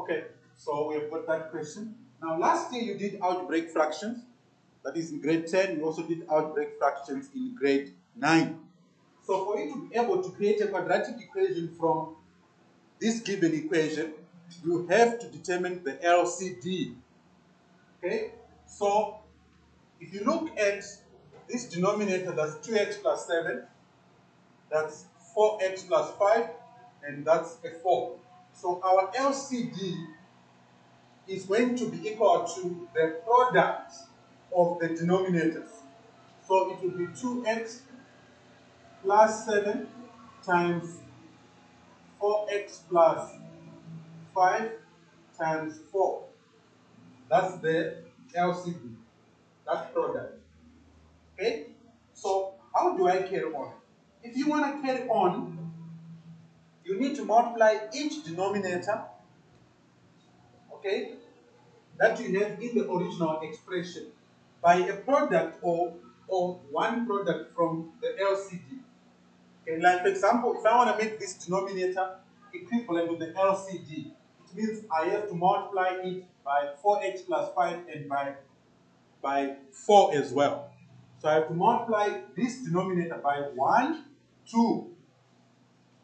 Okay, so we have got that question. Now, last year you did algebraic fractions. That is in grade 10. You also did algebraic fractions in grade 9. So for you to be able to create a quadratic equation from this given equation, you have to determine the LCD. Okay? So if you look at this denominator, that's 2x plus 7, that's 4x plus 5, and that's a 4. So our LCD is going to be equal to the product of the denominators. So it will be 2x plus 7 times 4x plus 5 times 4. That's the LCD, that product. Okay? So how do I carry on? If you want to carry on, you need to multiply each denominator, okay, that you have in the original expression by a product or one product from the LCD. Okay, like for example, if I want to make this denominator equivalent with the LCD, it means I have to multiply it by 4x plus 5 and by 4 as well. So I have to multiply this denominator by 1, 2.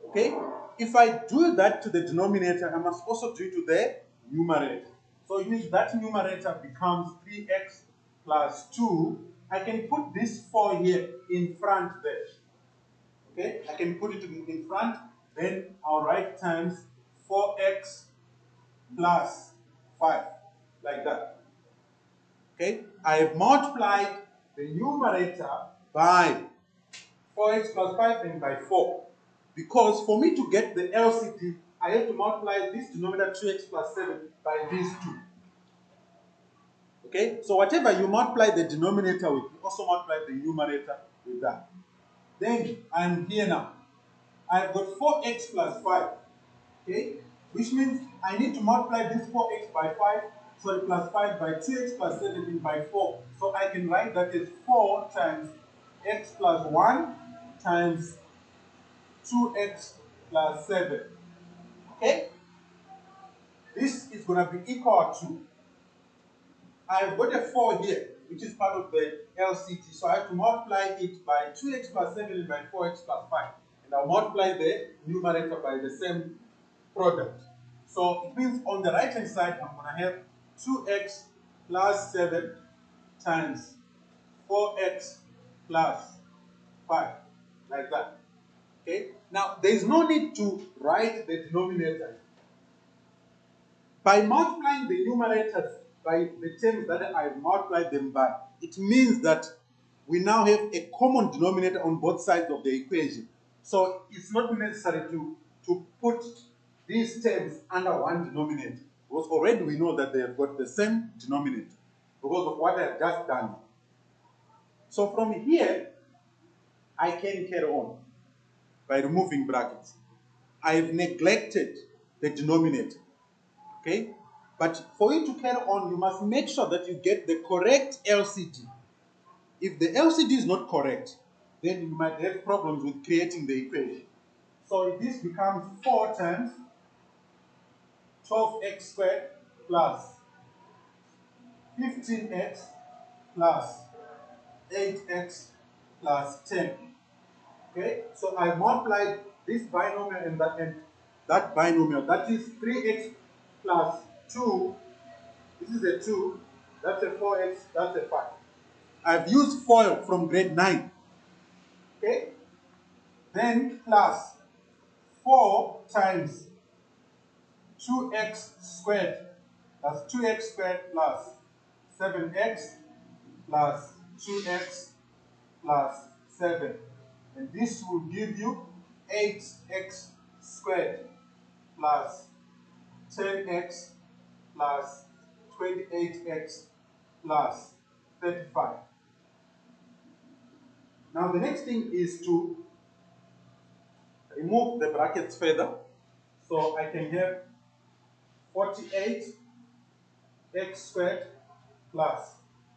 Okay? If I do that to the denominator, I must also do it to the numerator. So it means that numerator becomes 3x plus 2. I can put this 4 here in front there. Okay? I can put it in front, then I'll write times 4x plus 5, like that. Okay? I have multiplied the numerator by 4x plus 5 and by 4. Because for me to get the LCD, I have to multiply this denominator 2x plus 7 by these 2. Okay? So whatever you multiply the denominator with, you also multiply the numerator with that. Then I'm here now. I've got 4x plus 5. Okay? Which means I need to multiply this 4x by 5, sorry, plus 5 by 2x plus 7 and by 4. So I can write that as 4 times x plus 1 times 2x plus 7. Okay? This is going to be equal to, I've got a 4 here, which is part of the LCD. So I have to multiply it by 2x plus 7 and by 4x plus 5. And I'll multiply the numerator by the same product. So it means on the right hand side, I'm going to have 2x plus 7 times 4x plus 5, like that. Okay? Now, there is no need to write the denominator. By multiplying the numerators by the terms that I multiplied them by, it means that we now have a common denominator on both sides of the equation. So it's not necessary to put these terms under one denominator, because already we know that they have got the same denominator because of what I have just done. So from here, I can carry on by removing brackets. I have neglected the denominator. Okay? But for you to carry on, you must make sure that you get the correct LCD. If the LCD is not correct, then you might have problems with creating the equation. So this becomes 4 times 12x squared plus 15x plus 8x plus 10. Okay? So I multiplied this binomial and that binomial. That is 3x plus 2. This is a 2. That's a 4x. That's a 5. I've used FOIL from grade 9. Okay? Then plus 4 times 2x squared. That's 2x squared plus 7x plus 2x plus 7. And this will give you 8x squared plus 10x plus 28x plus 35. Now the next thing is to remove the brackets further. So I can have 48x squared plus.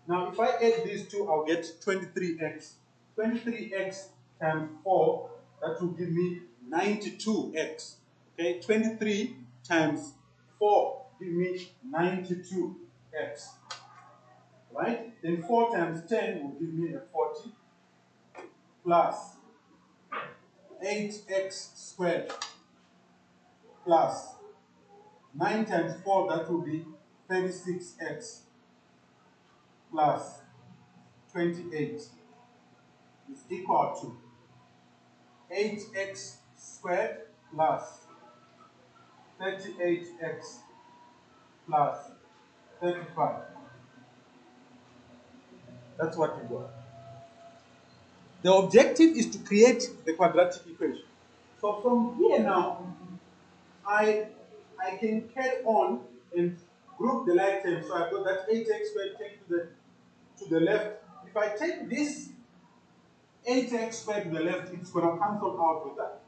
Now if I add these two, I'll get 23x. 23x times 4, that will give me 92x. Okay, 23 times 4 give me 92x. Right? Then 4 times 10 will give me a 40 plus 8x squared plus 9 times 4, that will be 36x plus 28 is equal to 8x squared plus 38x plus 35. That's what we got. The objective is to create the quadratic equation. So from here now, I can carry on and group the like terms. So I've got that 8x squared take to the left. If I take this 8x squared to the left, it's going to cancel out with that.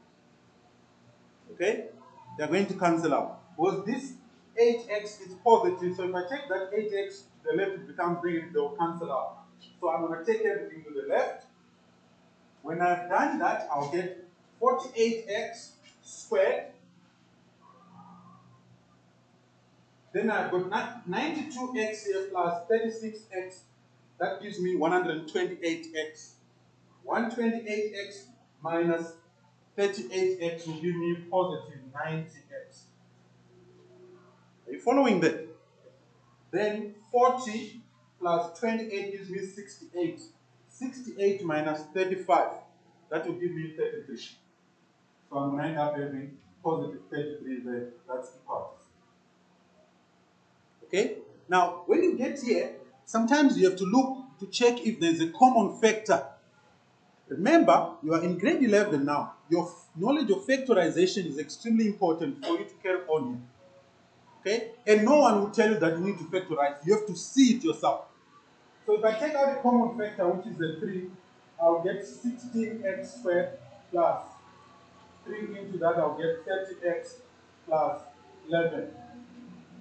Okay? They're going to cancel out. Because this 8x is positive, so if I take that 8x to the left, it becomes negative, they'll cancel out. So I'm going to take everything to the left. When I've done that, I'll get 48x squared. Then I've got 92x here plus 36x. That gives me 128x. 128x minus 38x will give me positive 90x. Are you following that? Then 40 plus 28 gives me 68. 68 minus 35, that will give me 33. So I'm going to end up having positive 33 there. That's equal. Okay? Now, when you get here, sometimes you have to look to check if there's a common factor. Remember, you are in grade 11 now. Your knowledge of factorization is extremely important for you to carry on here. Okay? And no one will tell you that you need to factorize. You have to see it yourself. So if I take out a common factor, which is a 3, I'll get 16x squared plus 3 into that, I'll get 30x plus 11.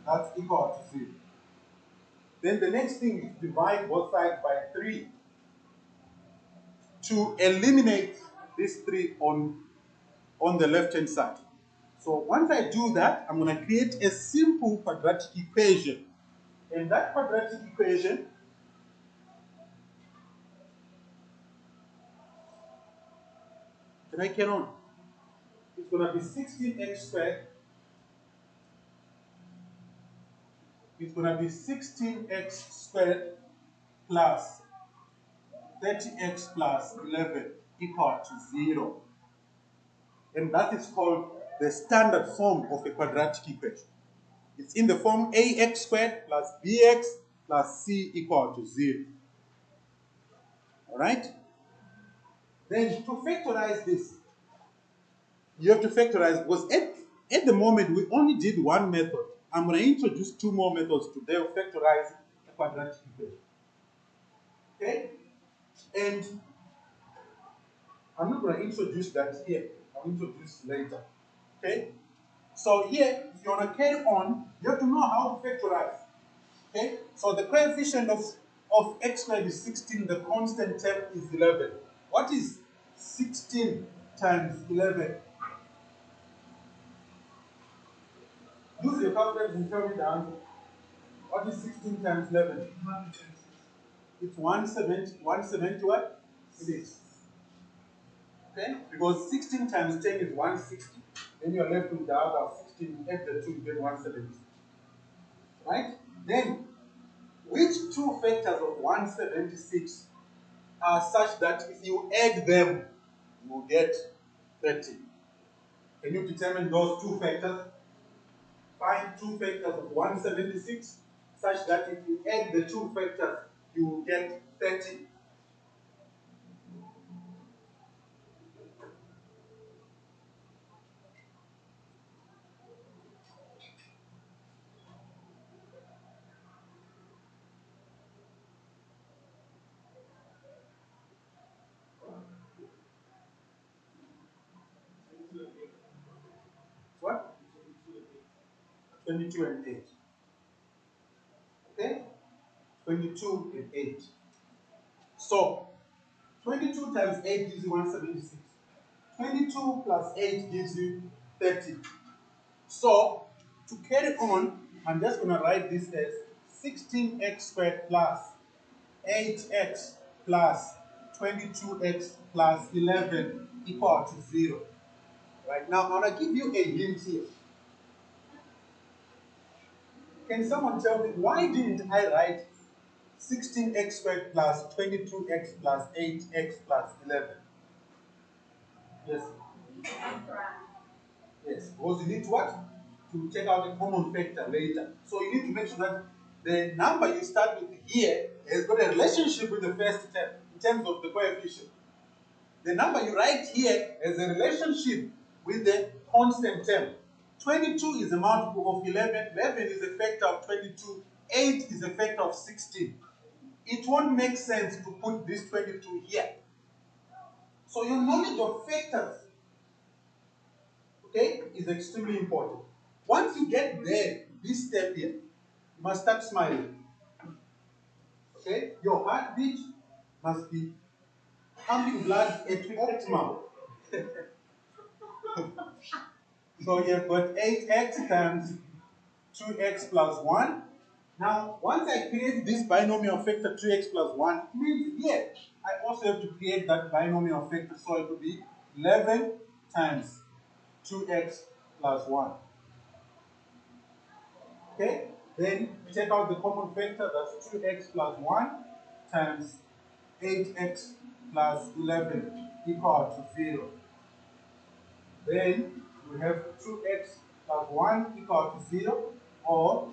That's equal to 0. Then the next thing is divide both sides by 3 to eliminate this 3 on the left-hand side. So once I do that, I'm going to create a simple quadratic equation. And that quadratic equation can I carry on? It's going to be 16x squared. It's going to be 16x squared plus 30x plus 11 equal to 0. And that is called the standard form of a quadratic equation. It's in the form ax squared plus bx plus c equal to 0. Alright? Then to factorize this, you have to factorize because at the moment we only did one method. I'm going to introduce 2 more methods to factorize a quadratic equation. Okay? And I'm not going to introduce that here. I'll introduce later. Okay? So here, if you want to carry on, you have to know how to factorize. Okay? So the coefficient of x squared is 16, the constant term is 11. What is 16 times 11? Use your calculator and tell me the answer. What is 16 times 11? 126. It's 170 what? 6. Okay? Because 16 times 10 is 160. Then you're left with the other 16, add the 2, you get 170. Right? Then, which 2 factors of 176 are such that if you add them, you will get 30? Can you determine those 2 factors? Find 2 factors of 176 such that if you add the 2 factors, you will get 30. What? 22 and 8. Okay? 22 and 8. So, 22 times 8 gives you 176. 22 plus 8 gives you 30. So, to carry on, I'm just going to write this as 16x squared plus 8x plus 22x plus 11 equal to 0. Right now, I'm going to give you a hint here. Can someone tell me why didn't I write 16x squared plus 22x plus 8x plus 11? Yes. Yes, because you need to what? To take out a common factor later. So you need to make sure that the number you start with here has got a relationship with the first term in terms of the coefficient. The number you write here has a relationship with the constant term. 22 is a multiple of 11, 11 is a factor of 22, 8 is a factor of 16. It won't make sense to put this 22 here. So your knowledge of factors, okay, is extremely important. Once you get there, this step here, you must start smiling. Okay? Your heartbeat must be pumping blood at optimum. So you've got 8x times 2x plus 1. Now, once I create this binomial factor 2x plus 1, it means here, I also have to create that binomial factor. So it will be 11 times 2x plus 1. Okay? Then we take out the common factor, that's 2x plus 1 times 8x plus 11 equal to 0. Then we have 2x plus 1 equal to 0, or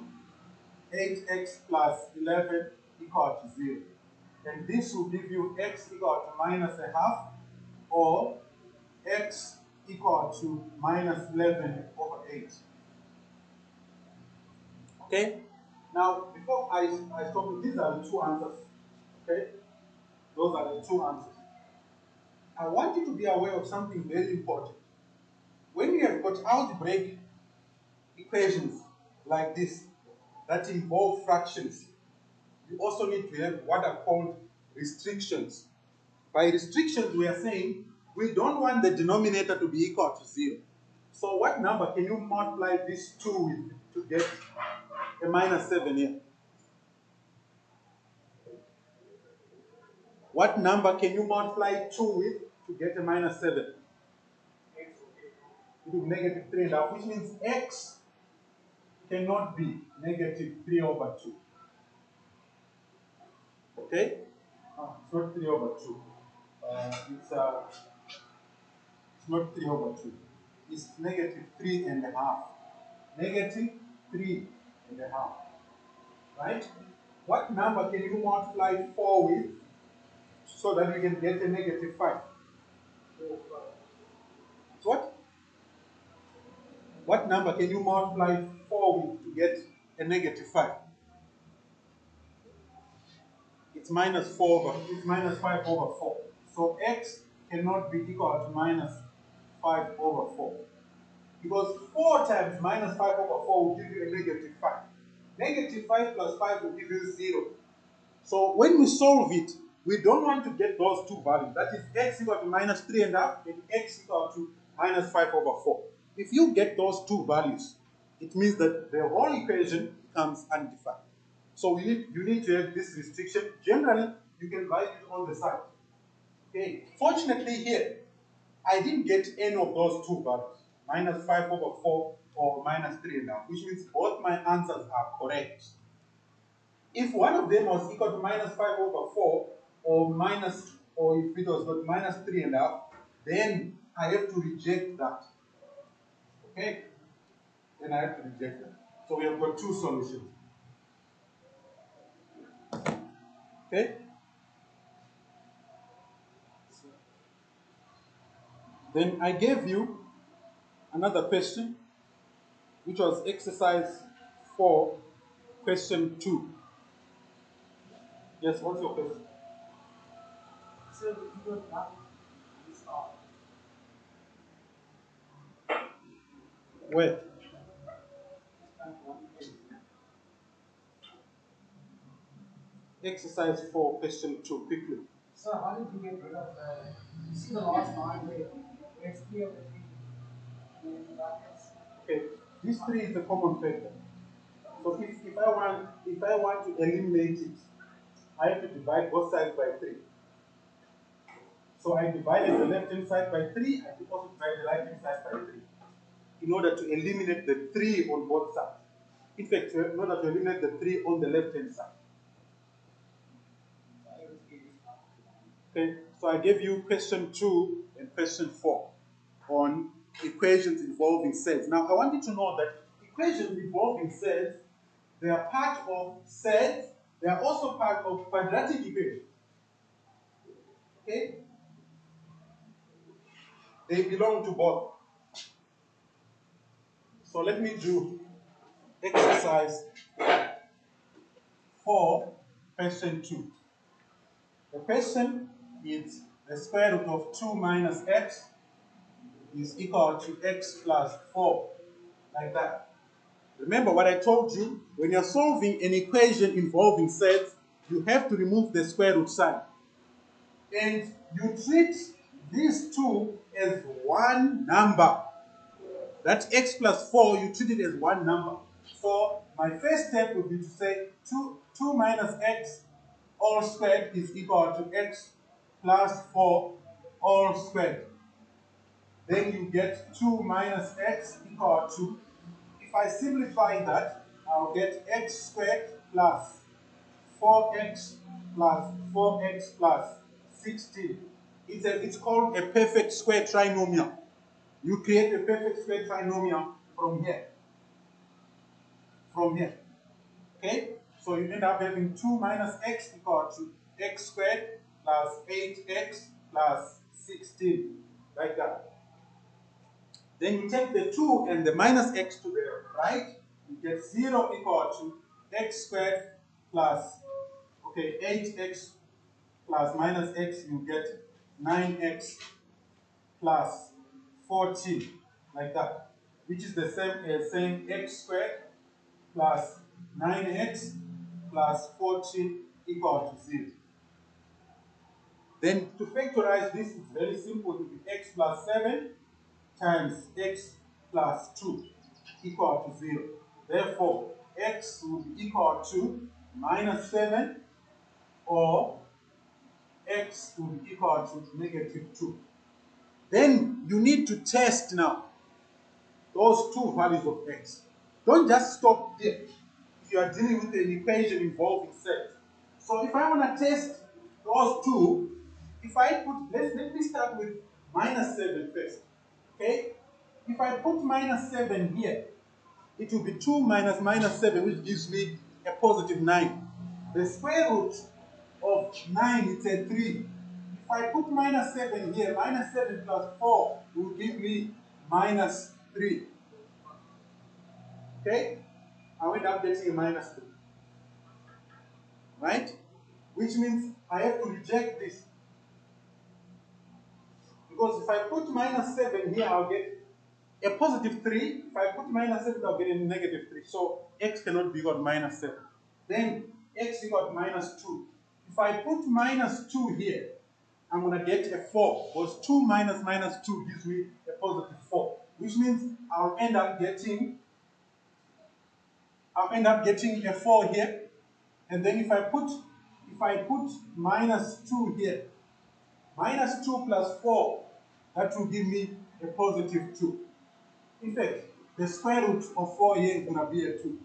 8x plus 11 equal to 0. And this will give you x equal to minus a half, or x equal to minus 11 over 8. Okay? Now, before I stop, these are the two answers. Okay? Those are the two answers. I want you to be aware of something very important. When you have got algebraic equations like this that involve fractions, you also need to have what are called restrictions. By restrictions, we are saying we don't want the denominator to be equal to 0. So what number can you multiply this 2 with to get a minus 7 here? What number can you multiply 2 with to get a minus 7? It will be negative 3.5, which means x cannot be negative 3 over 2. Okay? It's not 3 over 2. It's not 3 over 2. It's negative 3.5. Negative 3.5. Right? What number can you multiply 4 with so that we can get a negative 5? So what number can you multiply 4 with to get a negative 5? It's minus 5 over 4. So x cannot be equal to minus 5 over 4. Because 4 times minus 5 over 4 will give you a negative 5. Negative 5 plus 5 will give you 0. So when we solve it, we don't want to get those two values. That is x equal to minus 3.5 and x equal to minus 5 over 4. If you get those two values, it means that the whole equation becomes undefined. So you need to have this restriction. Generally, you can write it on the side. Okay. Fortunately here, I didn't get any of those two values, minus 5 over 4 or minus 3.5, which means both my answers are correct. If one of them was equal to minus 5 over 4, or if it was got minus 3.5, then I have to reject that. Okay? Then I have to reject that. So we have got two solutions. Okay? Then I gave you another question, which was exercise 4, question 2. Yes, what's your question? So you got that is where? Exercise 4, question 2, quickly. So how did you get rid of this is the last line where it's 3 over 3 in brackets. Okay, this 3 is the common factor. So if I want to eliminate it, I have to divide both sides by 3. So I divided the left hand side by 3, I could also divide the right hand side by 3. In order to eliminate the 3 on both sides. In fact, in order to eliminate the 3 on the left hand side. Okay, so I gave you question 2 and question 4 on equations involving sets. Now I want you to know that equations involving sets, they are part of sets, they are also part of quadratic equations. Okay? They belong to both. So let me do exercise 4, question 2. The question is the square root of 2 minus x is equal to x plus 4, like that. Remember what I told you, when you're solving an equation involving sets, you have to remove the square root sign. And you treat these two as one number. That x plus 4, you treat it as one number. So my first step would be to say 2 minus x all squared is equal to x plus 4 all squared. Then you get 2 minus x equal to, if I simplify that, I'll get x squared plus 4x plus 4x plus 16. It's called a perfect square trinomial. You create a perfect square trinomial from here. From here. Okay? So you end up having 2 minus x equal to x squared plus 8x plus 16. Like that. Then you take the 2 and the minus x to the right. You get 0 equal to x squared plus, 8x plus minus x, you get 9x plus 14, like that, which is the same as saying x squared plus 9x plus 14 equal to 0. Then to factorize this, it's very simple. It will be x plus 7 times x plus 2 equal to 0. Therefore, x will be equal to minus 7, or x will be equal to negative 2. Then you need to test now those two values of x. Don't just stop there if you are dealing with an equation involving sets. So if I want to test those two, if I put, let me start with minus 7 first. Okay? If I put minus 7 here, it will be 2 minus minus 7, which gives me a positive 9. The square root of 9 is a 3. If I put minus 7 here, minus 7 plus 4 will give me minus 3. Okay? I will end up getting a minus 3. Right? Which means I have to reject this. Because if I put minus 7 here, I'll get a positive 3. If I put minus 7, I'll get a negative 3. So x cannot be equal to minus 7. Then x equal to minus 2. If I put minus 2 here, I'm going to get a 4. Because 2 minus minus 2 gives me a positive 4. Which means I'll end up getting a 4 here. And then if I put minus 2 here, minus 2 plus 4, that will give me a positive 2. In fact, the square root of 4 here is going to be a 2.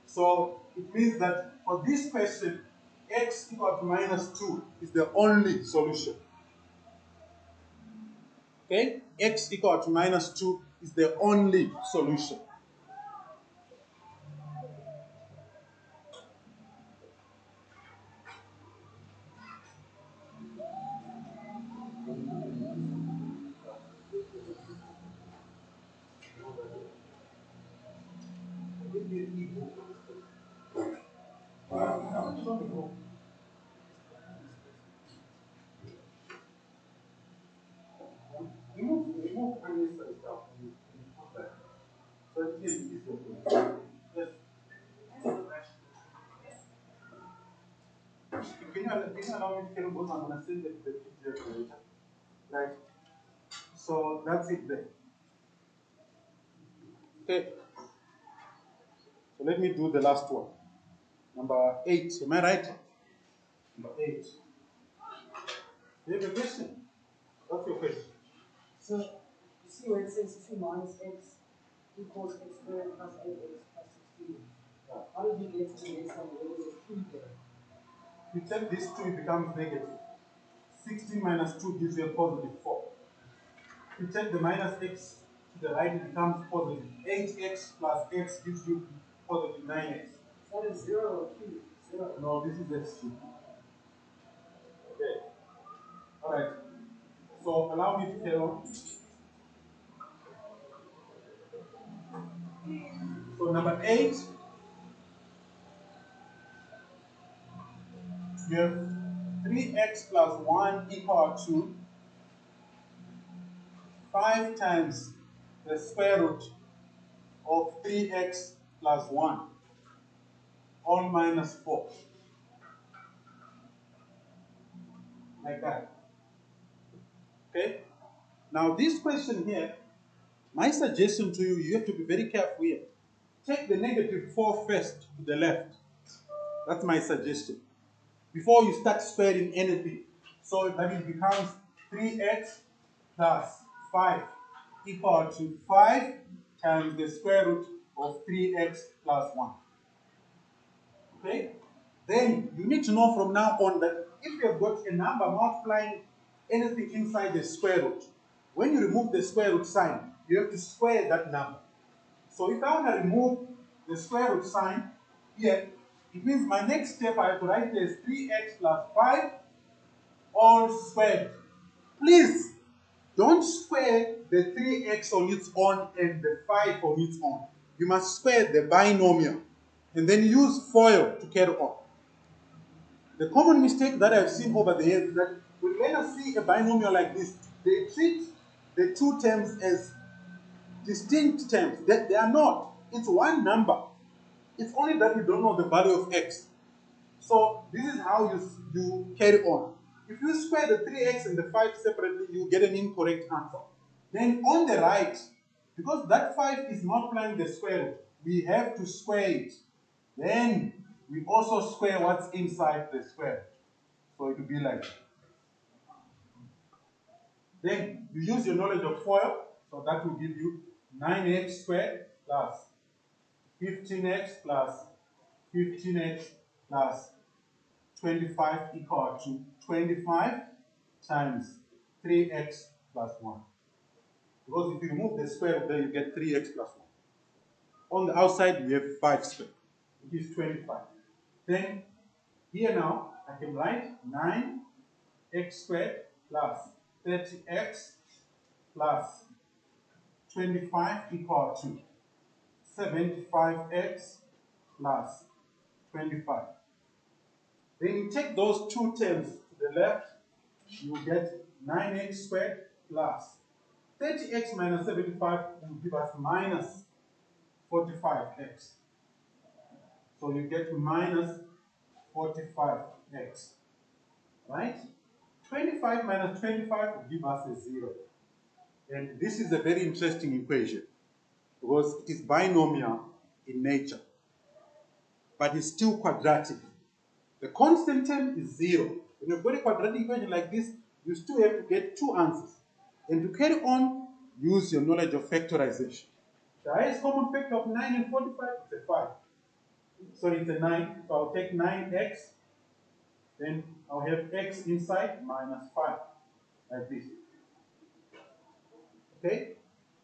So it means that for this question, x equal to minus 2 is the only solution. Okay? X equal to minus 2 is the only solution. Remove unnecessary stuff. So it is easier for you. Yes. Can you allow me to carry both? I'm going to send the picture later. Right. So that's it there. Okay. So let me do the last one. Number 8. Am I right? Number 8. You have a question? What's your question? So, you see where it says 2 minus x equals x squared plus 8x plus 16. How did you get to the next one? There was a 2 there. If you take this 2, it becomes negative. 16 minus 2 gives you a positive 4. If you take the minus x to the right, it becomes positive. 8x plus x gives you positive 9x. Is that a 0 or a 2? 0. No, this is x2. Okay. Alright. So allow me to carry on. So number 8, we have 3x plus 1 equal to 5 times the square root of 3x plus 1, all minus 4. Like that. Okay? Now this question here, my suggestion to you, you have to be very careful here. Take the negative 4 first to the left. That's my suggestion. Before you start squaring anything. So that it becomes 3x plus 5 equal to 5 times the square root of 3x plus 1. Okay? Then you need to know from now on that if you have got a number multiplying anything inside the square root, when you remove the square root sign, you have to square that number. So if I want to remove the square root sign here, it means my next step I have to write this 3x plus 5 all squared. Please don't square the 3x on its own and the 5 on its own. You must square the binomial and then use FOIL to carry on. The common mistake that I've seen over the years is that when I see a binomial like this, they treat the two terms as distinct terms. They are not. It's one number. It's only that we don't know the value of x. So this is how you carry on. If you square the 3x and the 5 separately, you get an incorrect answer. Then on the right, because that 5 is multiplying the square root, we have to square it. Then we also square what's inside the square. So it will be like that. Then you use your knowledge of FOIL, so that will give you 9x squared plus 15x plus 15x plus 25 equal to 25 times 3x plus 1. Because if you remove the square root, then you get 3x plus 1. On the outside, we have 5 squared, which is 25. Then, here now, I can write 9x squared plus 30x plus 25 equal to 75x plus 25. Then you take those two terms to the left, you get 9x squared plus 30x minus 75 will give us minus 45x. So you get minus 45x. Right? 25 minus 25 will give us a 0. And this is a very interesting equation because it is binomial in nature, but it's still quadratic. The constant term is 0. When you've got a quadratic equation like this, you still have to get two answers. And to carry on, use your knowledge of factorization. The highest common factor of 9 and 45 is a 5. So it's a 9. So I'll take 9x, then I'll have x inside minus 5, like this. Okay?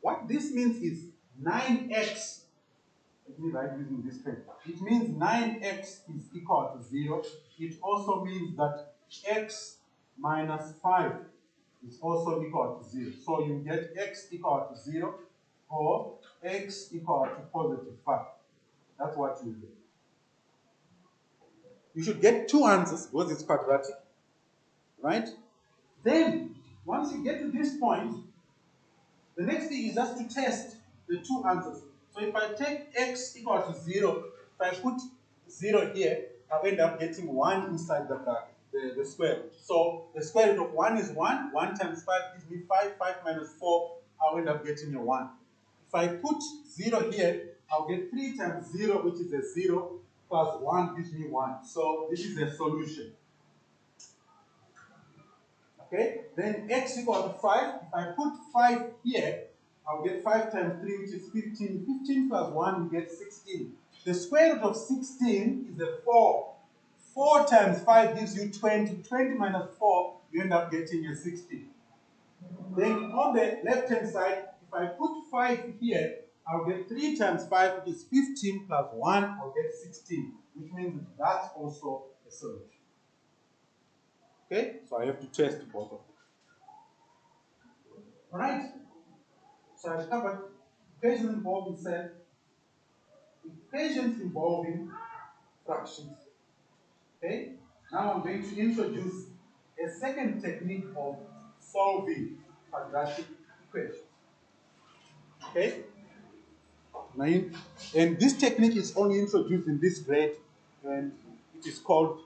What this means is 9x. Let me write using this pen. It means 9x is equal to 0. It also means that x minus 5 is also equal to 0. So you get x equal to 0 or x equal to positive 5. That's what you get. You should get two answers because it's quadratic, right? Then, once you get to this point, the next thing is just to test the two answers. So if I take x equal to 0, if I put 0 here, I'll end up getting 1 inside the square root. So the square root of 1 is 1. 1 times 5 gives me 5. 5 minus 4, I'll end up getting a 1. If I put 0 here, I'll get 3 times 0, which is a 0, plus 1 gives me 1. So this is a solution. Okay, then x equal to 5. If I put 5 here, I'll get 5 times 3, which is 15. 15 plus 1, we get 16. The square root of 16 is a 4. 4 times 5 gives you 20. 20 minus 4, you end up getting a 16. Then on the left-hand side, if I put 5 here, I'll get 3 times 5, which is 15, plus 1, I'll get 16, which means that's also a solution. Okay, so I have to test both of them. Alright, so I've covered equations involving set, equations involving fractions. Okay, now I'm going to introduce a second technique of solving quadratic equations. Okay, and this technique is only introduced in this grade, and it is called